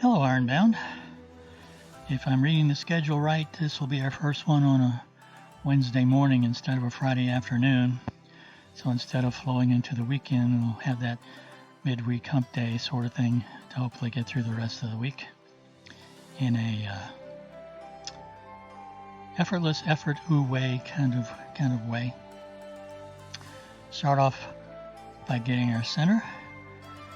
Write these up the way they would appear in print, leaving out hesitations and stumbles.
Hello, Ironbound. If I'm reading the schedule right, this will be our first one on a Wednesday morning instead of a Friday afternoon. So instead of flowing into the weekend, we'll have that midweek hump day sort of thing to hopefully get through the rest of the week in a effortless, way kind of way. Start off by getting our center.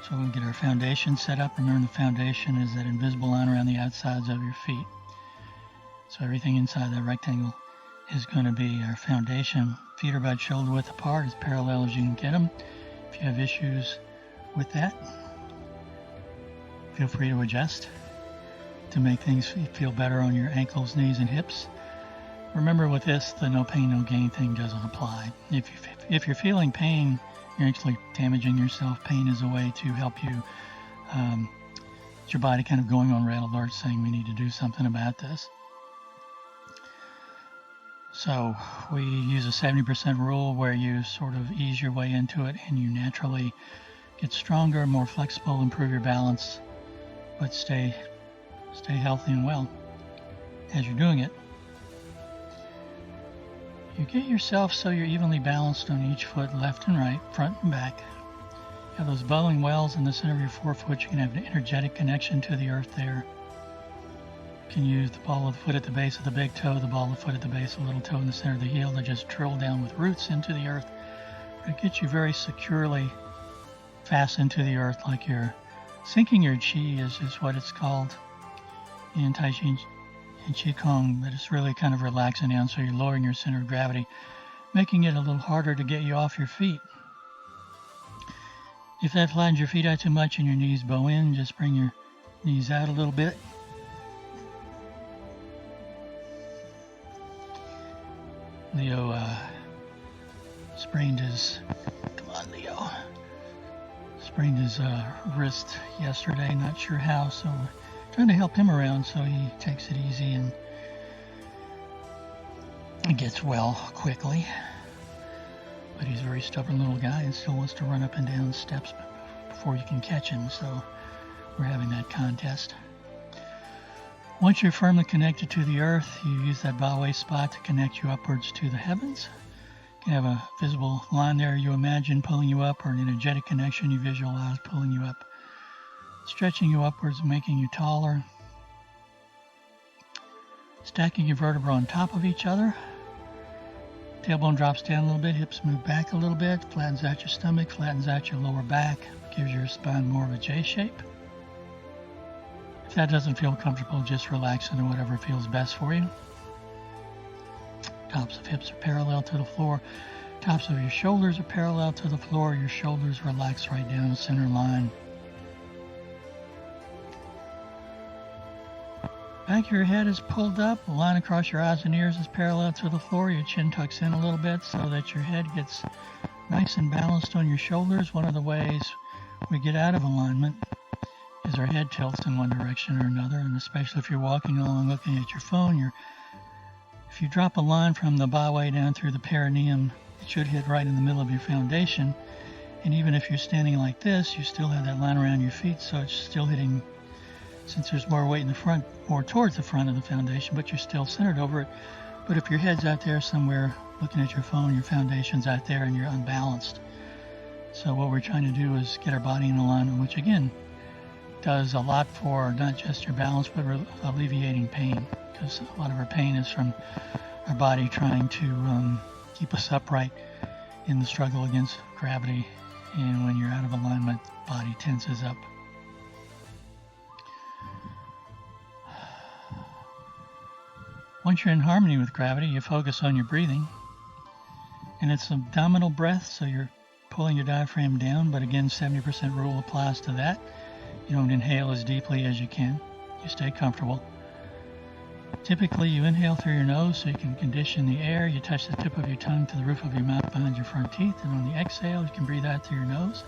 So we can get our foundation set up. Remember, the foundation is that invisible line around the outsides of your feet. So everything inside that rectangle is going to be our foundation. Feet are about shoulder width apart, as parallel as you can get them. If you have issues with that, feel free to adjust to make things feel better on your ankles, knees, and hips. Remember, with this, the no pain, no gain thing doesn't apply. If you're feeling pain, you're actually damaging yourself. Pain is a way to help you, it's your body kind of going on red alert saying we need to do something about this. So we use a 70% rule where you sort of ease your way into it and you naturally get stronger, more flexible, improve your balance, but stay healthy and well as you're doing it. You get yourself so you're evenly balanced on each foot, left and right, front and back. You have those bowling wells in the center of your forefoot. You can have an energetic connection to the earth there. You can use the ball of the foot at the base of the big toe, the ball of the foot at the base of the little toe in the center of the heel to just drill down with roots into the earth. It gets you very securely fast into the earth, like you're sinking your chi is what it's called in Tai Chi and Qigong, but it's really kind of relaxing down, so you're lowering your center of gravity, making it a little harder to get you off your feet. If that flattens your feet out too much and your knees bow in, just bring your knees out a little bit. Leo sprained his wrist yesterday, not sure how, so trying to help him around so he takes it easy and gets well quickly. But he's a very stubborn little guy and still wants to run up and down steps before you can catch him, so we're having that contest. Once you're firmly connected to the earth, you use that Ba-Wei spot to connect you upwards to the heavens. You can have a visible line there you imagine pulling you up, or an energetic connection you visualize pulling you up, stretching you upwards, making you taller. Stacking your vertebrae on top of each other. Tailbone drops down a little bit, hips move back a little bit, flattens out your stomach, flattens out your lower back, gives your spine more of a J shape. If that doesn't feel comfortable, just relax into whatever feels best for you. Tops of hips are parallel to the floor. Tops of your shoulders are parallel to the floor. Your shoulders relax right down the center line. Back of your head is pulled up. The line across your eyes and ears is parallel to the floor. Your chin tucks in a little bit so that your head gets nice and balanced on your shoulders. One of the ways we get out of alignment is our head tilts in one direction or another, and especially if you're walking along looking at your phone, if you drop a line from the Ba-Wei down through the perineum, it should hit right in the middle of your foundation. And even if you're standing like this, you still have that line around your feet, so it's still hitting, since there's more weight in the front, more towards the front of the foundation, but you're still centered over it. But if your head's out there somewhere looking at your phone, your foundation's out there and you're unbalanced. So what we're trying to do is get our body in alignment, which again does a lot for not just your balance, but alleviating pain, because a lot of our pain is from our body trying to keep us upright in the struggle against gravity. And when you're out of alignment, body tenses up. Once you're in harmony with gravity, you focus on your breathing. And it's abdominal breath, so you're pulling your diaphragm down, but again, 70% rule applies to that. You don't inhale as deeply as you can. You stay comfortable. Typically, you inhale through your nose so you can condition the air. You touch the tip of your tongue to the roof of your mouth behind your front teeth, and on the exhale, you can breathe out through your nose.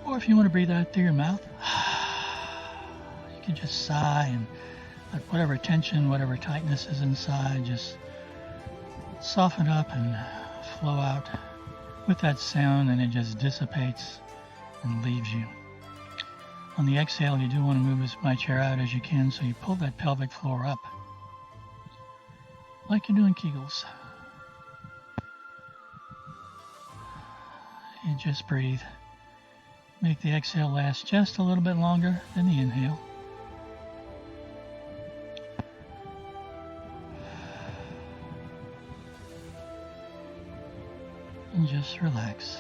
Or if you want to breathe out through your mouth, you can just sigh and let whatever tension, whatever tightness is inside, just soften up and flow out with that sound, and it just dissipates and leaves you. On the exhale, you do want to move as much air out as you can, so you pull that pelvic floor up, like you're doing Kegels. And just breathe. Make the exhale last just a little bit longer than the inhale. And just relax.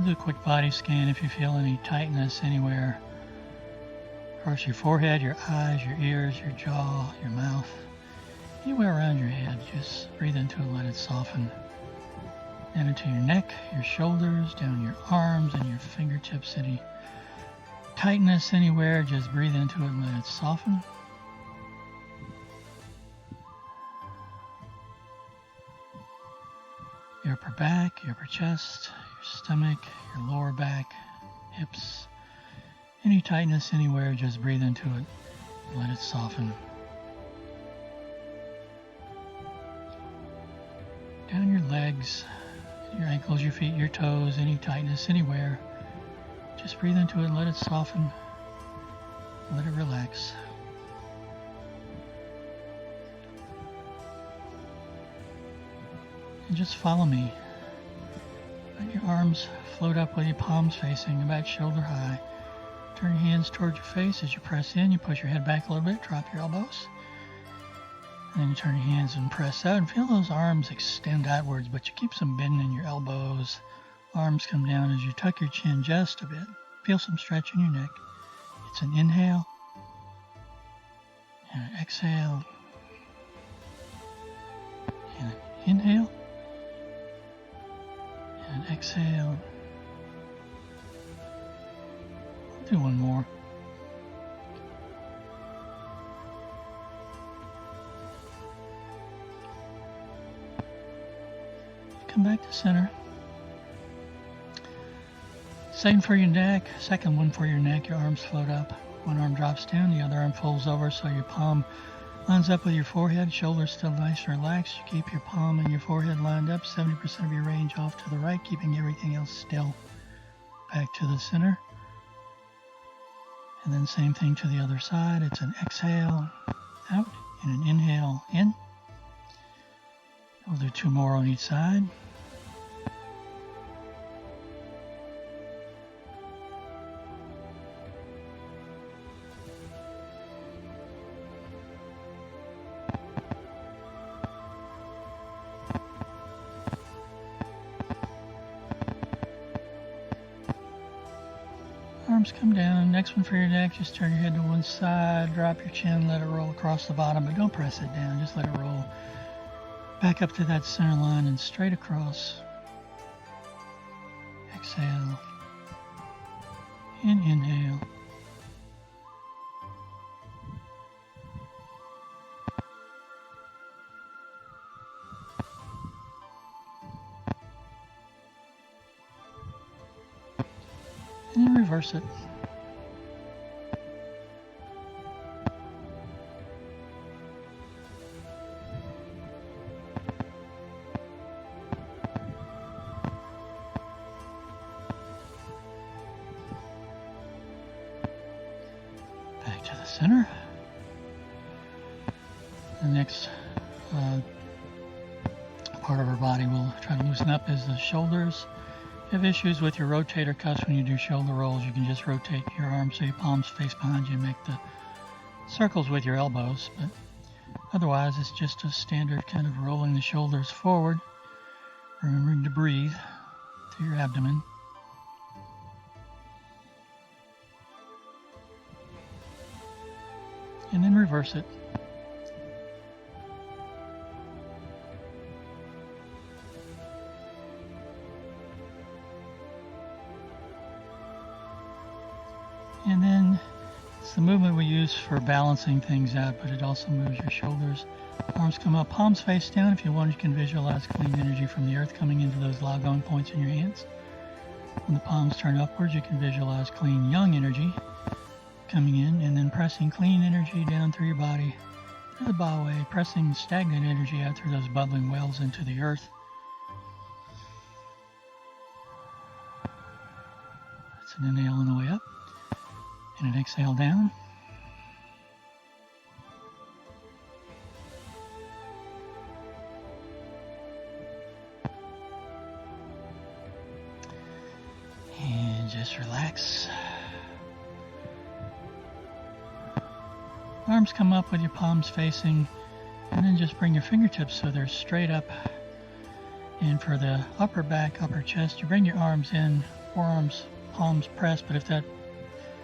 Do a quick body scan if you feel any tightness anywhere across your forehead, your eyes, your ears, your jaw, your mouth, anywhere around your head. Just breathe into it, let it soften. Down into your neck, your shoulders, down your arms and your fingertips. Any tightness anywhere, just breathe into it and let it soften. Your upper back, your upper chest, your stomach, your lower back, hips. Any tightness anywhere, just breathe into it and let it soften. Down your legs, your ankles, your feet, your toes, any tightness anywhere, just breathe into it and let it soften. Let it relax. And just follow me. Let your arms float up with your palms facing about shoulder high. Turn your hands towards your face. As you press in, you push your head back a little bit, drop your elbows. And then you turn your hands and press out and feel those arms extend outwards, but you keep some bend in your elbows. Arms come down as you tuck your chin just a bit. Feel some stretch in your neck. It's an inhale and an exhale and an inhale and an exhale. We'll do one more. Come back to center. Same for your neck. Second one for your neck. Your arms float up. One arm drops down, the other arm folds over so your palm lines up with your forehead. Shoulders still nice and relaxed. You keep your palm and your forehead lined up. 70% of your range off to the right, keeping everything else still. Back to the center. And then same thing to the other side. It's an exhale out and an inhale in. We'll do two more on each side. Arms come down. Next one for your neck, just turn your head to one side, drop your chin, let it roll across the bottom, but don't press it down, just let it roll back up to that center line and straight across. Exhale and inhale. And then reverse it. Back to the center. The next part of our body we'll try to loosen up is the shoulders. If you have issues with your rotator cuffs when you do shoulder rolls, you can just rotate your arms so your palms face behind you and make the circles with your elbows. But otherwise, it's just a standard kind of rolling the shoulders forward, remembering to breathe through your abdomen. And then reverse it. And then it's the movement we use for balancing things out, but it also moves your shoulders. Arms come up, palms face down. If you want, you can visualize clean energy from the earth coming into those Lagong points in your hands. When the palms turn upwards, you can visualize clean yang energy coming in, and then pressing clean energy down through your body, through the ba way, pressing stagnant energy out through those bubbling wells into the earth. It's an inhale on the way up and an exhale down. And just relax. Arms come up with your palms facing, and then just bring your fingertips so they're straight up. And for the upper back, upper chest, you bring your arms in, forearms, palms pressed, but if that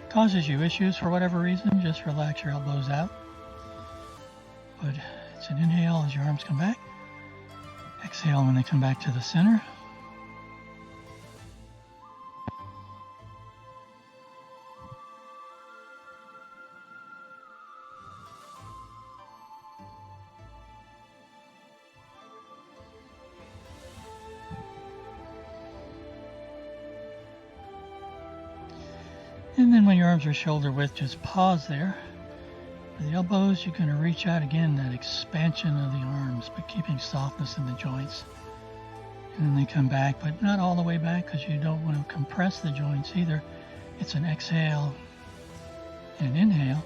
causes you issues for whatever reason, just relax your elbows out. But it's an inhale as your arms come back. Exhale when they come back to the center. And then when your arms are shoulder width, just pause there. For the elbows, you're going to reach out again, that expansion of the arms, but keeping softness in the joints. And then they come back, but not all the way back because you don't want to compress the joints either. It's an exhale and an inhale.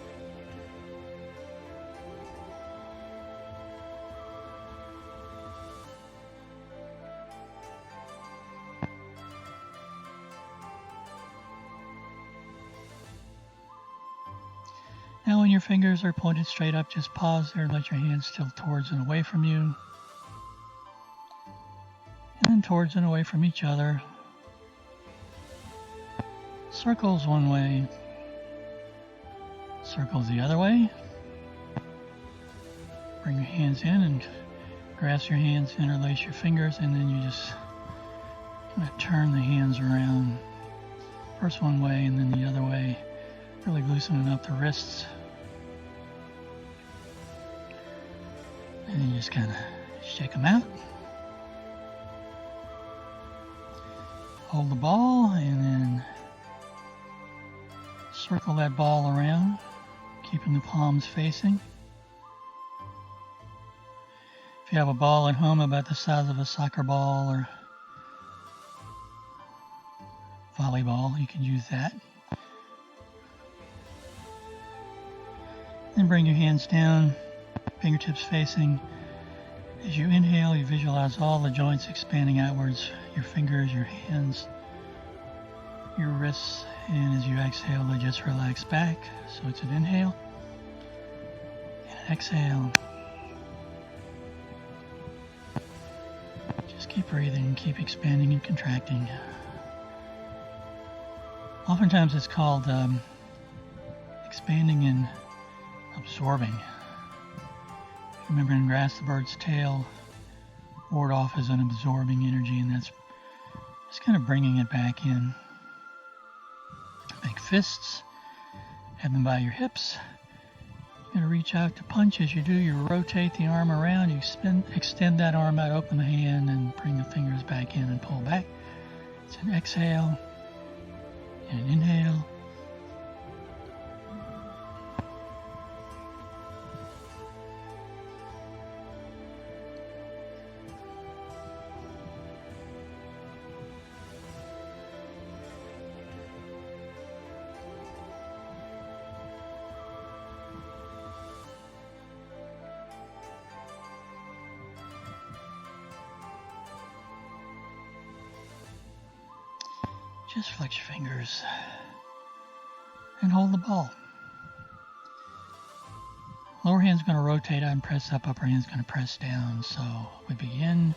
Now when your fingers are pointed straight up, just pause there and let your hands tilt towards and away from you. And then towards and away from each other. Circles one way. Circles the other way. Bring your hands in and grasp your hands, interlace your fingers, and then you just kind of turn the hands around. First one way and then the other way. Really loosening up the wrists. And then you just kind of shake them out. Hold the ball and then circle that ball around, keeping the palms facing. If you have a ball at home about the size of a soccer ball or volleyball, you can use that. Then bring your hands down, fingertips facing. As you inhale, you visualize all the joints expanding outwards, your fingers, your hands, your wrists, and as you exhale, they just relax back. So it's an inhale and an exhale. Just keep breathing, keep expanding and contracting. Oftentimes it's called expanding and absorbing. Remember in grass, the bird's tail ward off as an absorbing energy, and that's just kind of bringing it back in. Make fists, have them by your hips. You're going to reach out to punch. As you do, you rotate the arm around, you extend that arm out, open the hand, and bring the fingers back in and pull back. It's an exhale and an inhale. Just flex your fingers and hold the ball. Lower hand's going to rotate out and press up, upper hand's going to press down. So we begin.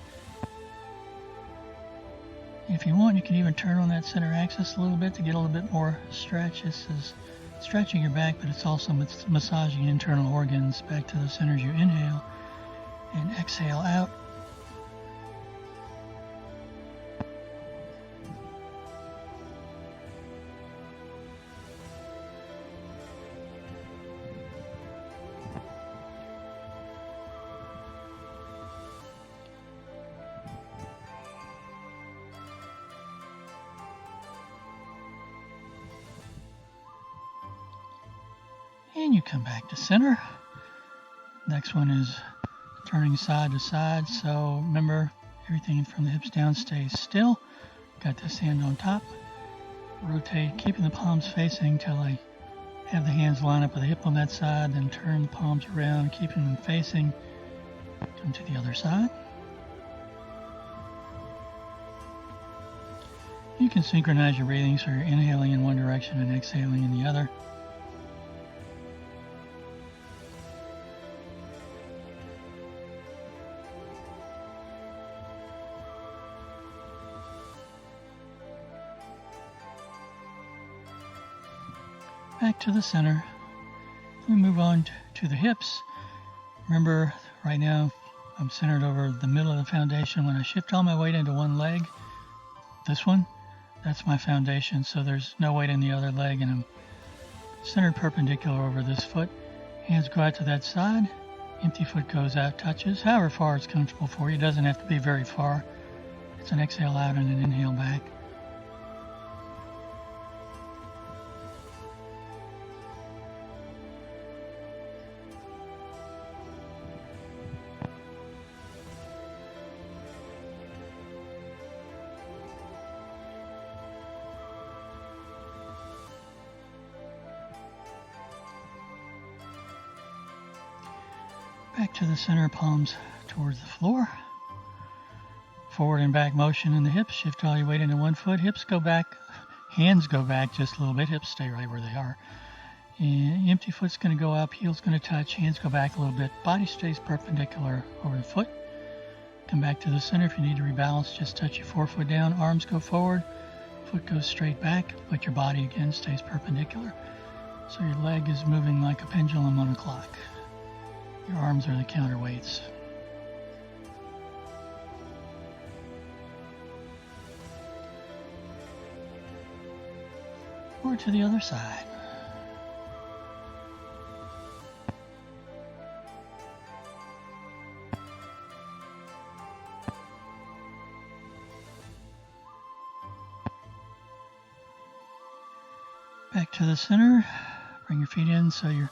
If you want, you can even turn on that center axis a little bit to get a little bit more stretch. This is stretching your back, but it's also massaging internal organs back to the center as you inhale and exhale out. And you come back to center. Next one is turning side to side. So remember, everything from the hips down stays still. Got this hand on top. Rotate, keeping the palms facing till I have the hands line up with the hip on that side, then turn the palms around, keeping them facing. Come to the other side. You can synchronize your breathing so you're inhaling in one direction and exhaling in the other. Back to the center. We move on to the hips. Remember, right now I'm centered over the middle of the foundation. When I shift all my weight into one leg, this one, that's my foundation, so there's no weight in the other leg, and I'm centered perpendicular over this foot. Hands go out to that side. Empty foot goes out, touches, however far it's comfortable for you. It doesn't have to be very far. It's an exhale out and an inhale back. Back to the center, palms towards the floor. Forward and back motion in the hips. Shift all your weight into one foot. Hips go back. Hands go back just a little bit. Hips stay right where they are. And empty foot's going to go up. Heel's going to touch. Hands go back a little bit. Body stays perpendicular over the foot. Come back to the center. If you need to rebalance, just touch your forefoot down. Arms go forward. Foot goes straight back. But your body again stays perpendicular. So your leg is moving like a pendulum on a clock. Your arms are the counterweights. Or to the other side. Back to the center. Bring your feet in so your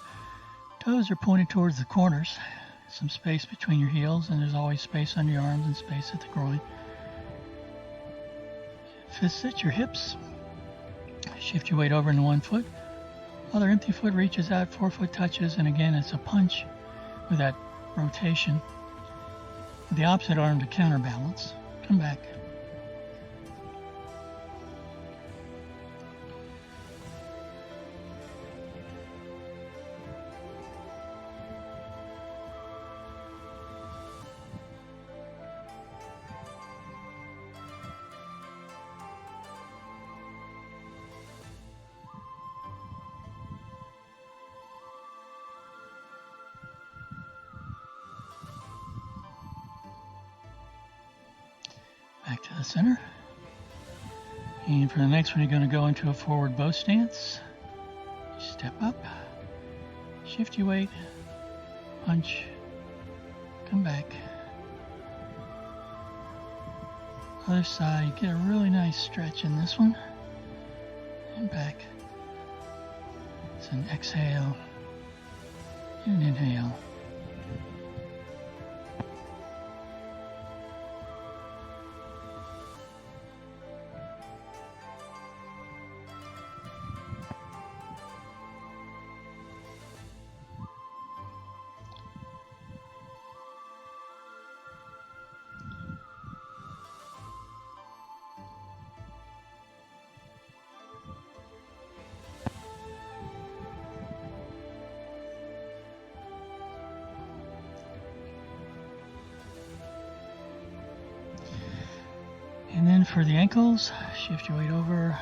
toes are pointed towards the corners. Some space between your heels, and there's always space under your arms and space at the groin. Fist sit your hips. Shift your weight over into one foot. Other empty foot reaches out, forefoot touches, and again it's a punch with that rotation. With the opposite arm to counterbalance. Come back. Back to the center. And for the next one, you're going to go into a forward bow stance. Step up. Shift your weight. Punch. Come back. Other side, you get a really nice stretch in this one. And back. It's an exhale and an inhale. And then for the ankles, shift your weight over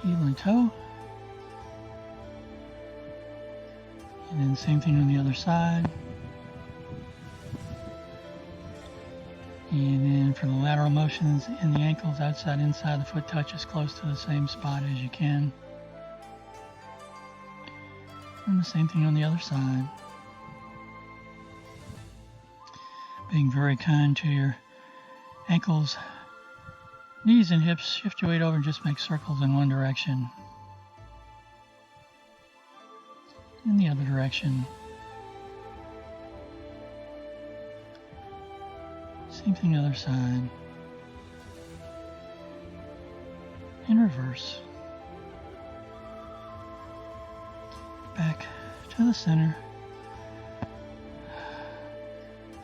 heel and toe. And then same thing on the other side. And then for the lateral motions in the ankles, outside, inside, the foot touches close to the same spot as you can. And the same thing on the other side. Being very kind to your ankles, knees and hips. Shift your weight over and just make circles in one direction. In the other direction. Same thing other side. in reverse. Back to the center.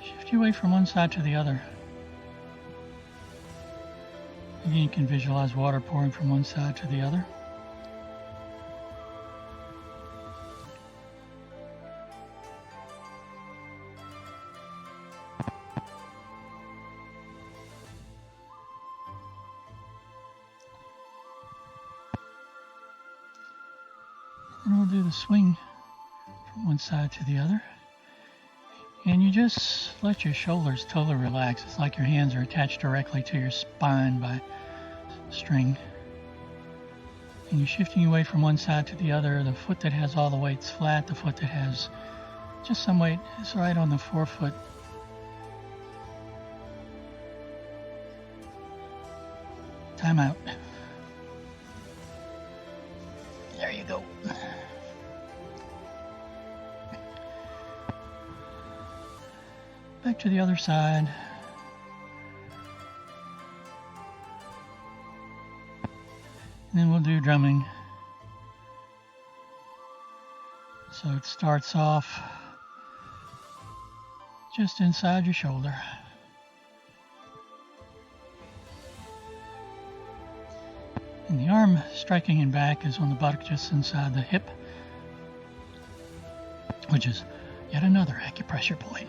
Shift your weight from one side to the other. Again, you can visualize water pouring from one side to the other. And we'll do the swing from one side to the other. And you just let your shoulders totally relax. It's like your hands are attached directly to your spine by string. And you're shifting your weight from one side to the other. The foot that has all the weight's flat. The foot that has just some weight is right on the forefoot. Time out. There you go. Back to the other side. And then we'll do drumming. So it starts off just inside your shoulder. And the arm striking in back is on the buttock just inside the hip, which is yet another acupressure point.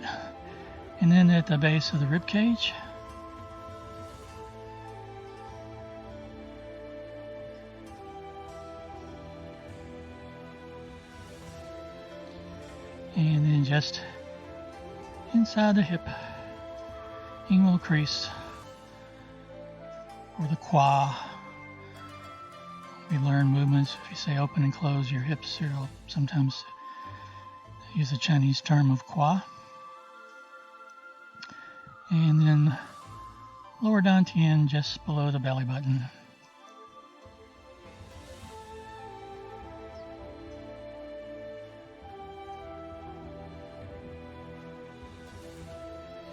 And then at the base of the rib cage. And then just inside the hip, inguinal crease, or the quad. We learn movements. If you say open and close your hips, you'll sometimes use the Chinese term of quad. And then lower dantian just below the belly button.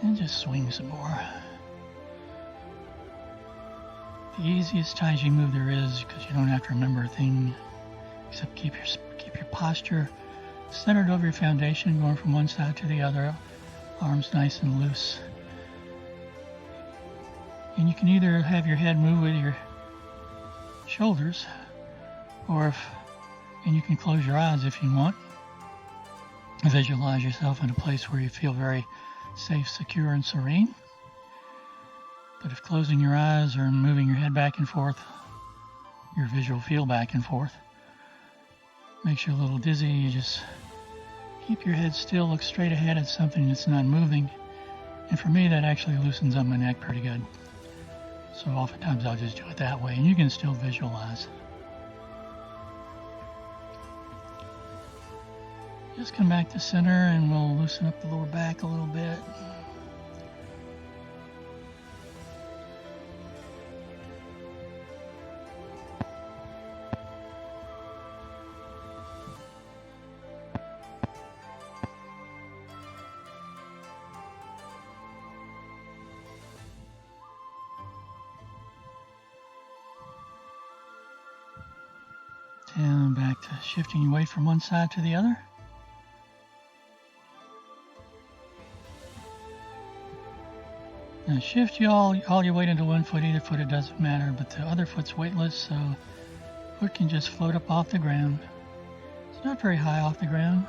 And just swing some more. The easiest Tai Chi move there is, because you don't have to remember a thing except keep your posture centered over your foundation, going from one side to the other, arms nice and loose. And you can either have your head move with your shoulders, and you can close your eyes if you want. Visualize yourself in a place where you feel very safe, secure, and serene. But if closing your eyes or moving your head back and forth, your visual field back and forth, makes you a little dizzy, you just keep your head still, look straight ahead at something that's not moving. And for me, that actually loosens up my neck pretty good. So oftentimes I'll just do it that way, and you can still visualize. Just come back to center and we'll loosen up the lower back a little bit. Down, back to shifting your weight from one side to the other. Now shift all your weight into one foot, either foot, it doesn't matter, but the other foot's weightless, so foot can just float up off the ground. It's not very high off the ground.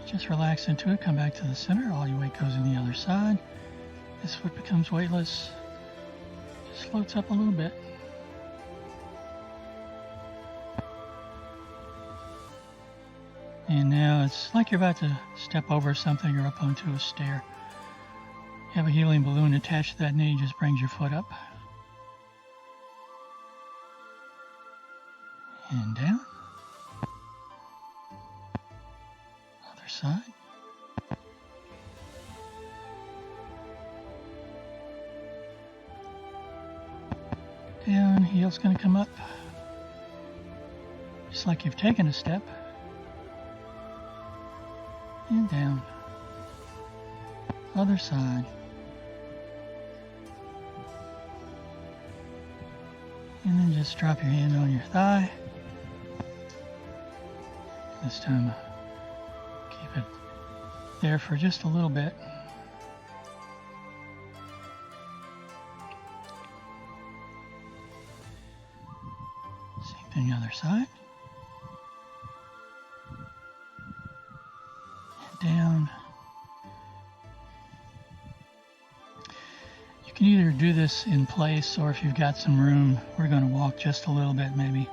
Just relax into it, come back to the center, all your weight goes in the other side. This foot becomes weightless. Just floats up a little bit. And now it's like you're about to step over something or up onto a stair. You have a helium balloon attached to that knee, just brings your foot up. And down. Other side. Down, heel's going to come up. Just like you've taken a step. And down. Other side. And then just drop your hand on your thigh. This time, keep it there for just a little bit. Same thing the other side. And down. You can either do this in place, or if you've got some room, we're going to walk just a little bit, maybe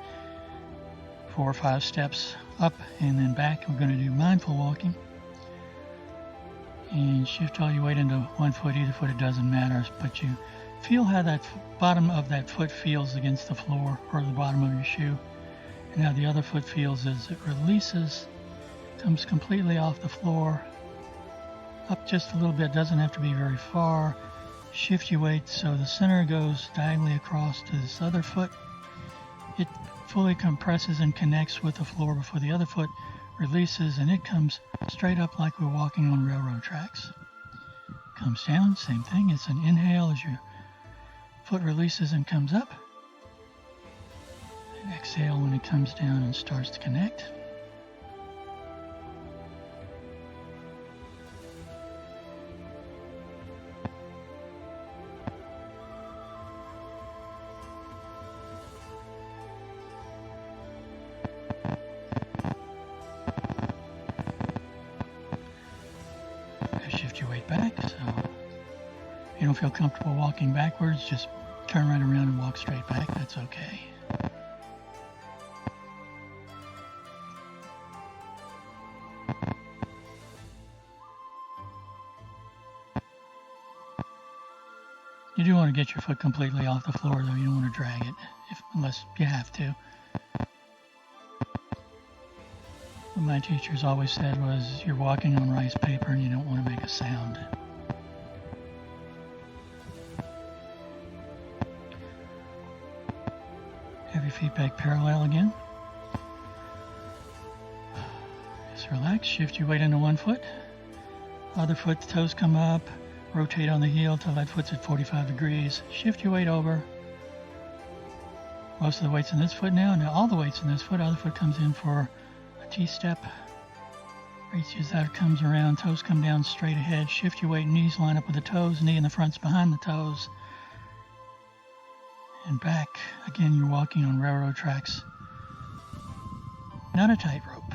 4 or 5 steps up and then back. We're going to do mindful walking. And shift all your weight into one foot, either foot, it doesn't matter, but you feel how that bottom of that foot feels against the floor or the bottom of your shoe, and how the other foot feels as it releases, comes completely off the floor, up just a little bit, doesn't have to be very far. Shift your weight so the center goes diagonally across to this other foot. It fully compresses and connects with the floor before the other foot releases, and it comes straight up like we're walking on railroad tracks. Comes down, same thing. It's an inhale as your foot releases and comes up. And exhale when it comes down and starts to connect. Shift your weight back, so if you don't feel comfortable walking backwards, just turn right around and walk straight back. That's okay. You do want to get your foot completely off the floor, though. You don't want to drag it, unless you have to. What my teachers always said was, you're walking on rice paper and you don't want to make a sound. Have your feet back parallel again. Just relax, shift your weight into one foot. Other foot, the toes come up, rotate on the heel till that foot's at 45 degrees. Shift your weight over. Most of the weight's in this foot now. Now all the weight's in this foot. Other foot comes in for T-step, reaches out, comes around, toes come down straight ahead. Shift your weight, knees line up with the toes, knee in the front's behind the toes. And back. Again, you're walking on railroad tracks, not a tightrope.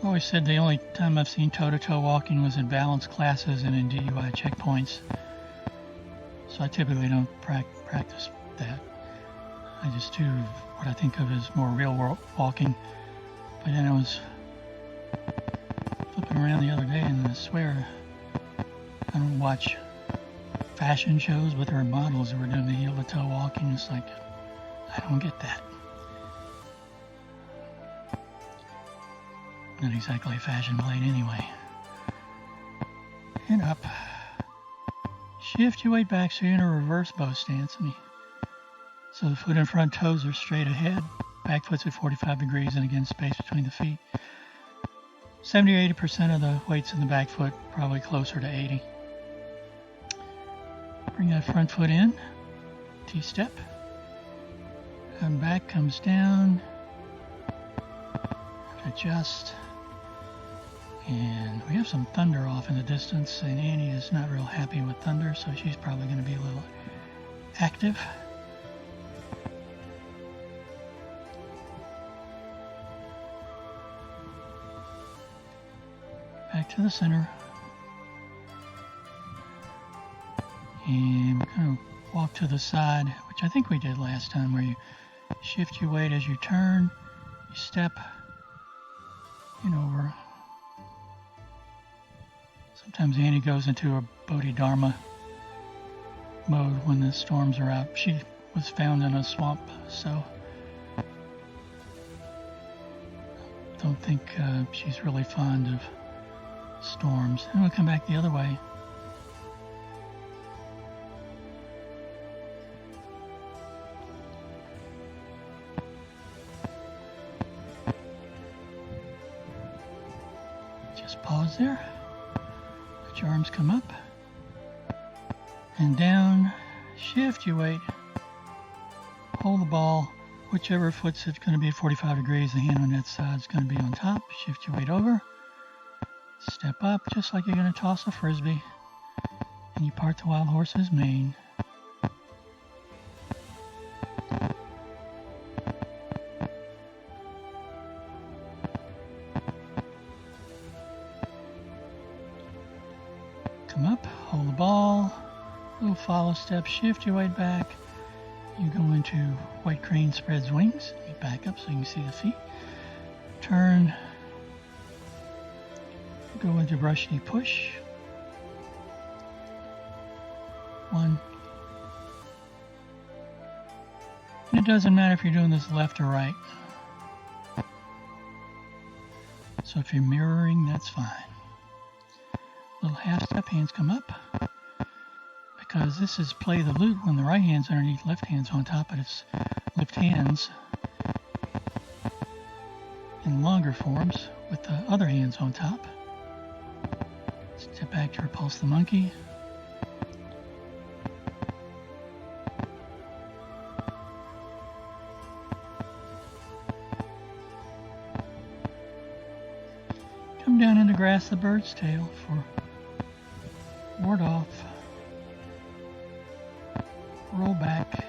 I always said the only time I've seen toe-to-toe walking was in balance classes and in DUI checkpoints. So I typically don't practice that. I just do what I think of as more real world walking. But then I was flipping around the other day, and I swear I don't watch fashion shows, but there are models who were doing the heel to toe walking. It's like, I don't get that. Not exactly a fashion blade anyway. And up. Shift your weight back so you're in a reverse bow stance. So the foot in front, toes are straight ahead. Back foot's at 45 degrees, and again, space between the feet. 70 or 80% of the weight's in the back foot, probably closer to 80. Bring that front foot in, T-step. And back comes down. Adjust. And we have some thunder off in the distance, and Annie is not real happy with thunder, so she's probably going to be a little active. Back to the center. And we're going to walk to the side, which I think we did last time, where you shift your weight as you turn, you step in over. Sometimes Annie goes into a Bodhidharma mode when the storms are out. She was found in a swamp, so don't think she's really fond of storms. And we'll come back the other way. Just pause there. Let your arms come up. and down. Shift your weight. Hold the ball. Whichever foot's it's going to be at 45 degrees, the hand on that side is going to be on top. Shift your weight over. Step up just like you're going to toss a frisbee. And you part the wild horse's mane. Come up, hold the ball, little follow step, shift your weight back. You go into white crane spreads wings. You back up so you can see the feet. Turn. Go into brush knee push. 1. And it doesn't matter if you're doing this left or right. So if you're mirroring, that's fine. Little half step, hands come up. Because this is play the lute when the right hand's underneath, left hand's on top, but it's lift hands in longer forms with the other hands on top. Step back to repulse the monkey. Come down into grasp the bird's tail for ward off. Roll back.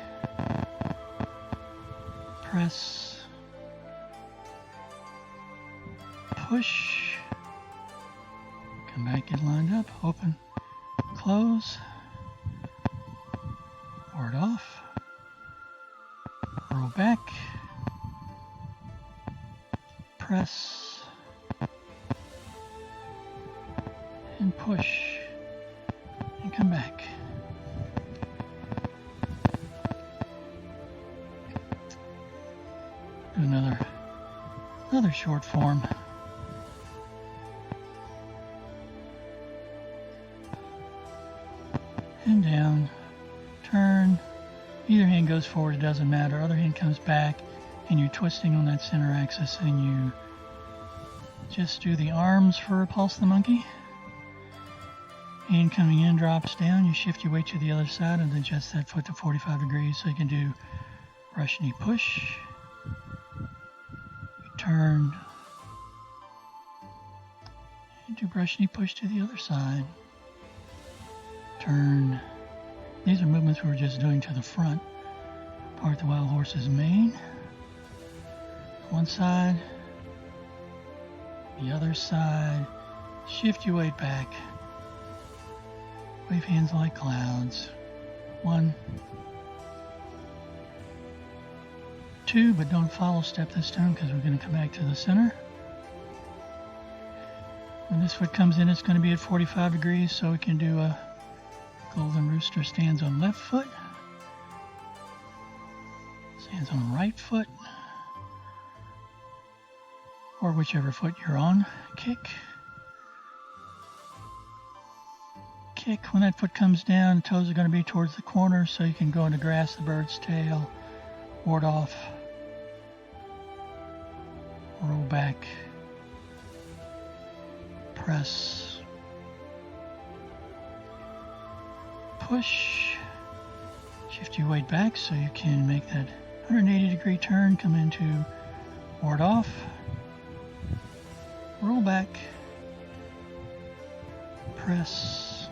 Press. Push. Come back, get lined up. Open. Close. Ward off. Roll back. Press. And push. And come back. Do another short form. And down, turn, either hand goes forward, it doesn't matter, other hand comes back, and you're twisting on that center axis, and you just do the arms for repulse the monkey. Hand coming in drops down, you shift your weight to the other side and adjust that foot to 45 degrees so you can do brush knee push. Turn, and do brush knee push to the other side. Turn. These are movements we were just doing to the front. Part the wild horse's mane. One side, the other side. Shift your weight back. Wave hands like clouds. 1, 2, but don't follow step this time because we're going to come back to the center. When this foot comes in, it's going to be at 45 degrees, so we can do a golden rooster stands on left foot, stands on right foot, or whichever foot you're on. Kick. Kick. When that foot comes down, the toes are going to be towards the corner, so you can go into grasp the bird's tail, ward off, roll back, press, push, shift your weight back so you can make that 180-degree turn, come into ward off, roll back, press,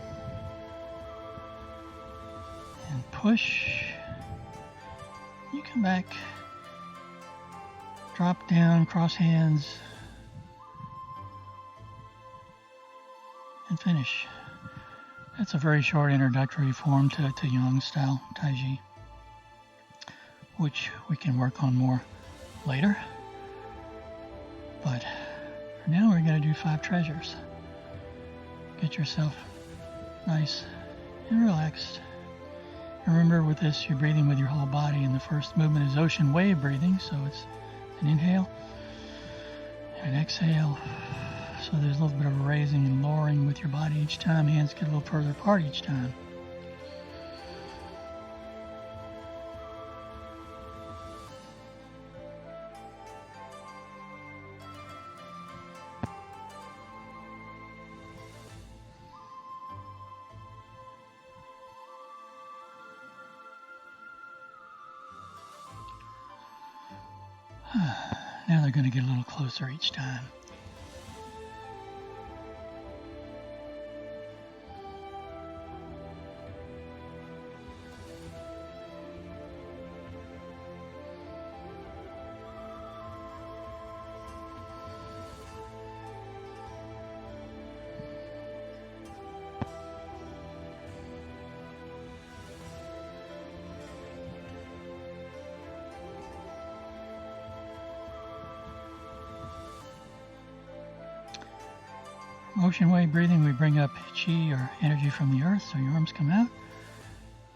and push. You come back, drop down, cross hands, and finish. That's a very short introductory form to Yang style Tai Chi, which we can work on more later. But for now, we're going to do 5 treasures. Get yourself nice and relaxed. And remember, with this, you're breathing with your whole body, and the first movement is ocean wave breathing, so it's an inhale and an exhale. So there's a little bit of a raising and lowering with your body each time. Hands get a little further apart each time. Now they're going to get a little closer each time. Ocean wave breathing, we bring up chi or energy from the earth, so your arms come out.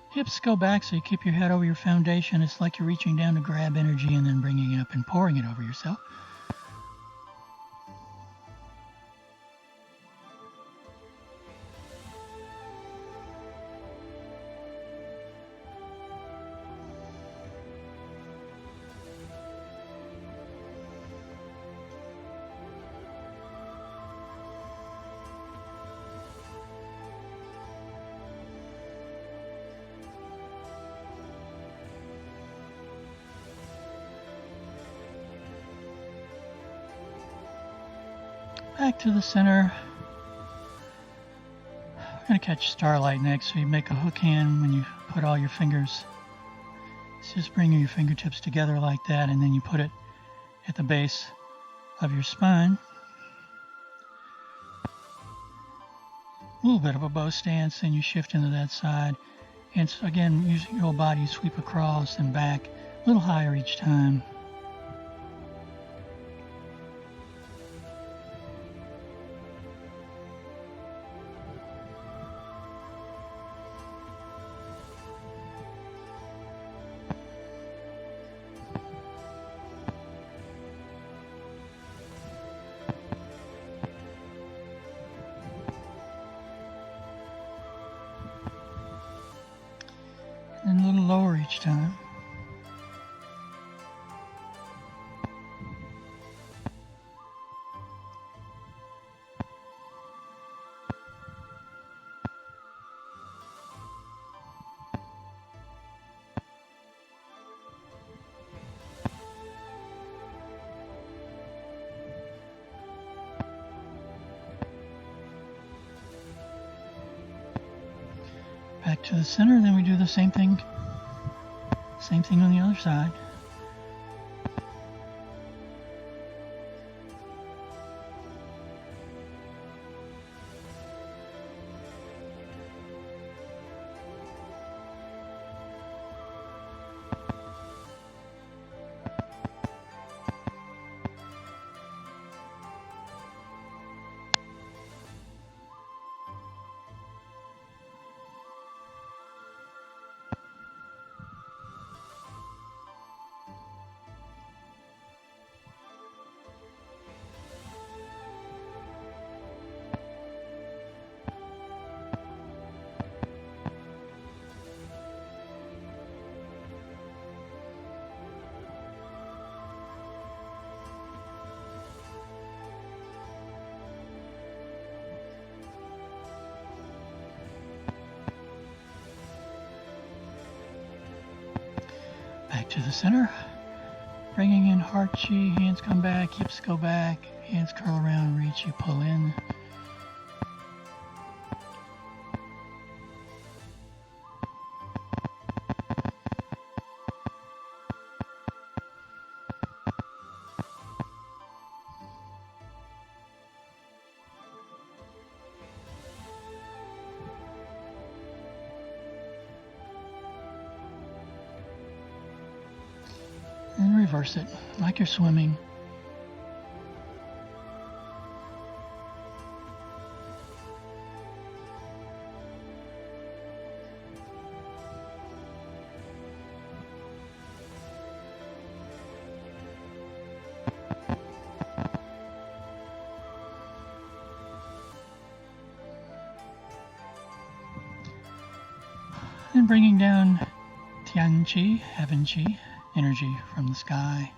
Hips go back so you keep your head over your foundation. It's like you're reaching down to grab energy and then bringing it up and pouring it over yourself. Back to the center. We're going to catch starlight next, so you make a hook hand when you put all your fingers. It's just bringing your fingertips together like that, and then you put it at the base of your spine. A little bit of a bow stance, and you shift into that side. And so again, using your whole body, you sweep across and back, a little higher each time. And a little lower each time. Back to the center, then we do the same thing. Same thing on the other side. Back to the center, bringing in heart chi, hands come back, hips go back, hands curl around, reach, you pull in. And reverse it, like you're swimming. And bringing down Tian Chi, Heaven Chi, energy from the sky.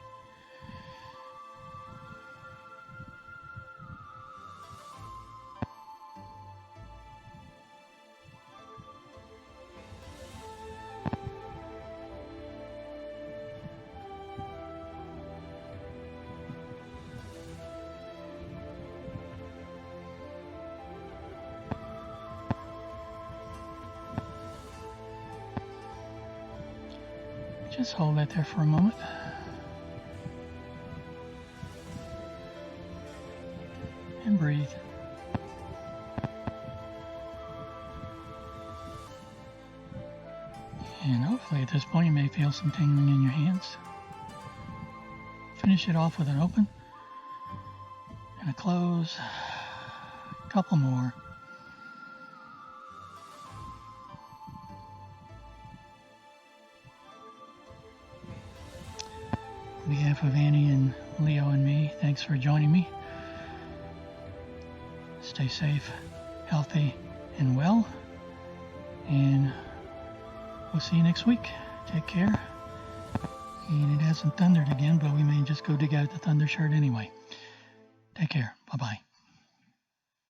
Just hold that there for a moment. And breathe. And hopefully at this point you may feel some tingling in your hands. Finish it off with an open and a close. A couple more. On behalf of Annie and Leo and me, thanks for joining me. Stay safe, healthy, and well. And we'll see you next week. Take care. And it hasn't thundered again, but we may just go dig out the thunder shirt anyway. Take care. Bye-bye.